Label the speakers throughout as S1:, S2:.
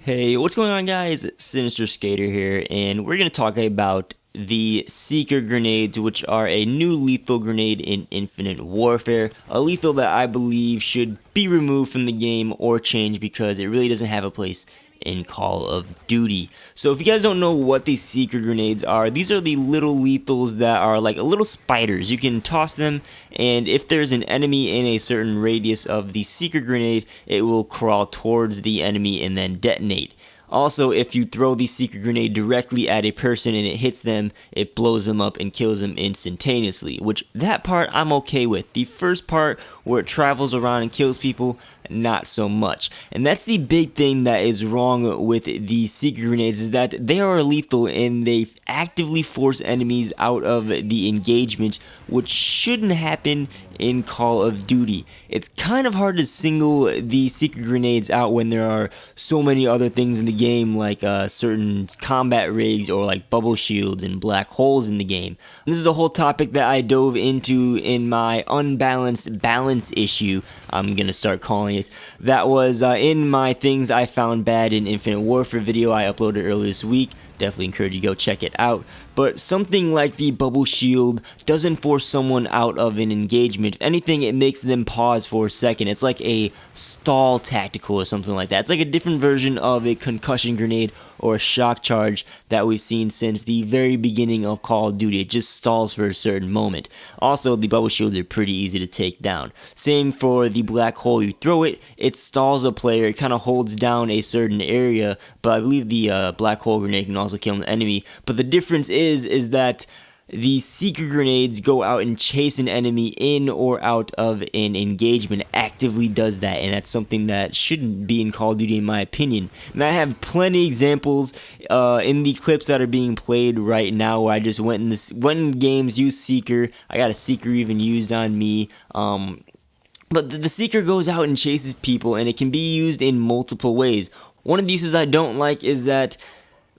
S1: Hey, what's going on, guys? Sinister Skater here, and we're going to talk about the Seeker grenades, which are a new lethal grenade in Infinite Warfare. A lethal that I believe should be removed from the game or changed because it really doesn't have a place in Call of Duty. So if you guys don't know what these Seeker grenades are, these are the little lethals that are like little spiders. You can toss them, and if there's an enemy in a certain radius of the Seeker grenade, it will crawl towards the enemy and then detonate. Also, if you throw the Seeker grenade directly at a person and it hits them, it blows them up and kills them instantaneously, which that part I'm okay with. The first part where it travels around and kills people, not so much. And that's the big thing that is wrong with the Seeker grenades, is that they are lethal and they actively force enemies out of the engagement, which shouldn't happen in Call of Duty. It's kind of hard to single the Seeker grenades out when there are so many other things in the game, like certain combat rigs or like bubble shields and black holes in the game. This is a whole topic that I dove into in my unbalanced balance issue, I'm gonna start calling it. That was in my things I found bad in Infinite Warfare video I uploaded earlier this week. Definitely encourage you to go check it out. But something like the bubble shield doesn't force someone out of an engagement. If anything, it makes them pause for a second. It's like a stall tactical or something like that. It's like a different version of a concussion grenade or a shock charge that we've seen since the very beginning of Call of Duty. It just stalls for a certain moment. Also, the bubble shields are pretty easy to take down. Same for the black hole. You throw it, it stalls a player. It kind of holds down a certain area, but I believe the black hole grenade can also kill an enemy. But the difference is that the Seeker grenades go out and chase an enemy in or out of an engagement. Actively does that, and that's something that shouldn't be in Call of Duty in my opinion. And I have plenty examples in the clips that are being played right now where I just went in games, used Seeker. I got a Seeker even used on me. But the Seeker goes out and chases people, and it can be used in multiple ways. One of the uses I don't like is that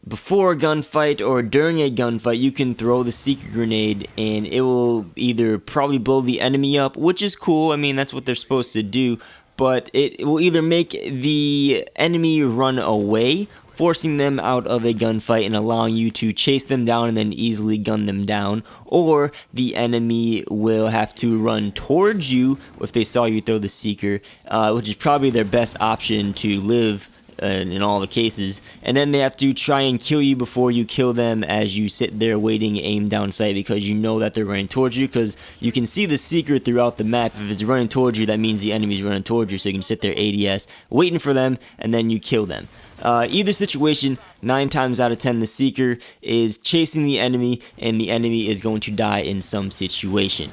S1: before a gunfight or during a gunfight, you can throw the Seeker grenade and it will either probably blow the enemy up, which is cool. I mean, that's what they're supposed to do. But it will either make the enemy run away, forcing them out of a gunfight and allowing you to chase them down and then easily gun them down, or the enemy will have to run towards you if they saw you throw the Seeker, which is probably their best option to live in all the cases, and then they have to try and kill you before you kill them as you sit there waiting aim down sight, because you know that they're running towards you, because you can see the Seeker throughout the map. If it's running towards you, that means the enemy's running towards you, so you can sit there ADS waiting for them and then you kill them. Either situation, 9 times out of 10 the Seeker is chasing the enemy and the enemy is going to die in some situation.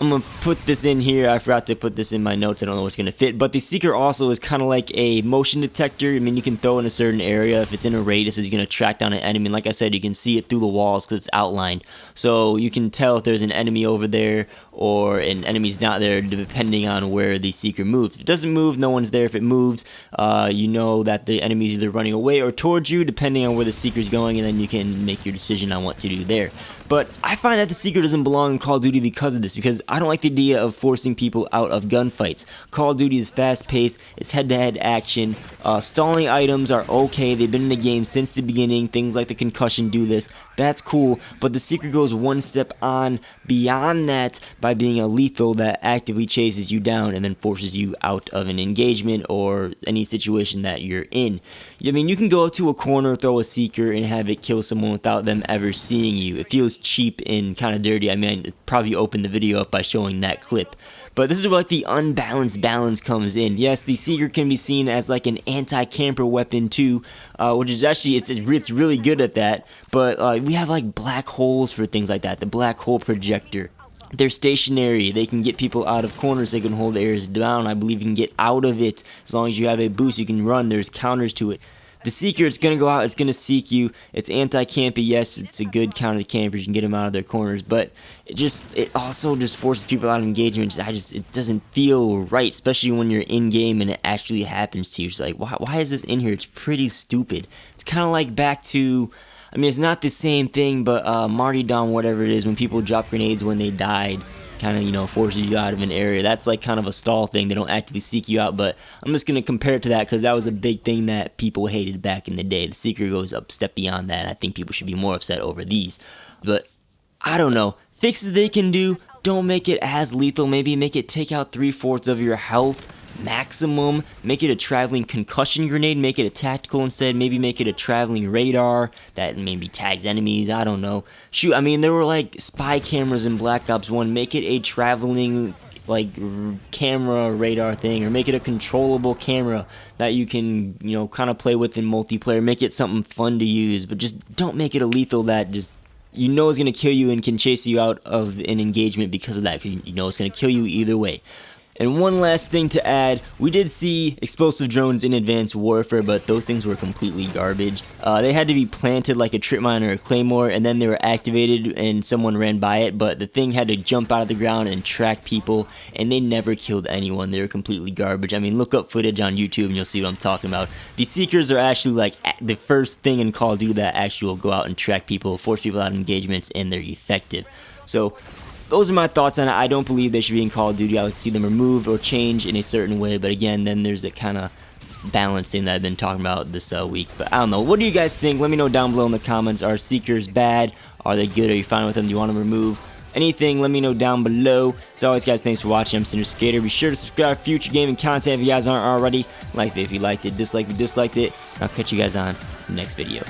S1: I'm going to put this in here. I forgot to put this in my notes. I don't know what's going to fit. But the Seeker also is kind of like a motion detector. I mean, you can throw in a certain area. If it's in a radius, it's going to track down an enemy. And like I said, you can see it through the walls because it's outlined. So you can tell if there's an enemy over there or an enemy's not there, depending on where the Seeker moves. If it doesn't move, no one's there. If it moves, you know that the enemy's either running away or towards you, depending on where the Seeker's going, and then you can make your decision on what to do there. But I find that the Seeker doesn't belong in Call of Duty because of this, because I don't like the idea of forcing people out of gunfights. Call of Duty is fast-paced, it's head-to-head action. Stalling items are okay, they've been in the game since the beginning. Things like the concussion do this, that's cool, but the Seeker goes one step on beyond that by being a lethal that actively chases you down and then forces you out of an engagement or any situation that you're in. I mean, you can go up to a corner, throw a Seeker, and have it kill someone without them ever seeing you. It feels cheap and kind of dirty. I mean, I'd probably open the video up by showing that clip. But this is where like the unbalanced balance comes in. Yes, the Seeker can be seen as like an anti-camper weapon too, which is actually, it's really good at that. But we have like black holes for things like that. The black hole projector. They're stationary. They can get people out of corners. They can hold areas down. I believe you can get out of it as long as you have a boost. You can run. There's counters to it. The Seeker, it's going to go out, it's going to seek you. It's anti-campy, yes, it's a good counter to campers. You can get them out of their corners, but it also just forces people out of engagement. It doesn't feel right, especially when you're in-game and it actually happens to you. It's like, why is this in here? It's pretty stupid. It's kind of like back to, I mean, it's not the same thing, but Martyrdom, whatever it is, when people drop grenades when they died, kind of, you know, forces you out of an area. That's like kind of a stall thing. They don't actively seek you out, but I'm just going to compare it to that because that was a big thing that people hated back in the day. The Seeker goes up step beyond that. I think people should be more upset over these. But I don't know. Fixes they can do, don't make it as lethal. Maybe make it take out 3/4 of your health maximum. Make it a traveling concussion grenade. Make it a tactical instead. Maybe make it a traveling radar that maybe tags enemies. I don't know. Shoot, I mean, there were like spy cameras in Black Ops 1. Make it a traveling like camera radar thing, or make it a controllable camera that you can, you know, kind of play with in multiplayer. Make it something fun to use, but just don't make it a lethal that just, you know, is going to kill you and can chase you out of an engagement because of that, because you know it's going to kill you either way. And one last thing to add, we did see explosive drones in Advanced Warfare, but those things were completely garbage. They had to be planted like a trip mine or a claymore, and then they were activated and someone ran by it, but the thing had to jump out of the ground and track people, and they never killed anyone. They were completely garbage. I mean, look up footage on YouTube and you'll see what I'm talking about. These Seekers are actually like the first thing in Call of Duty that actually will go out and track people, force people out of engagements, and they're effective. So those are my thoughts on it. I don't believe they should be in Call of Duty. I like to see them removed or changed in a certain way. But again, then there's that kind of balancing that I've been talking about this week. But I don't know. What do you guys think? Let me know down below in the comments. Are Seekers bad? Are they good? Are you fine with them? Do you want them removed? Anything, let me know down below. As always, guys, thanks for watching. I'm Spyder Skater. Be sure to subscribe for future gaming content if you guys aren't already. Like it if you liked it. Dislike if you disliked it. I'll catch you guys on the next video.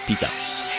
S1: Peace out.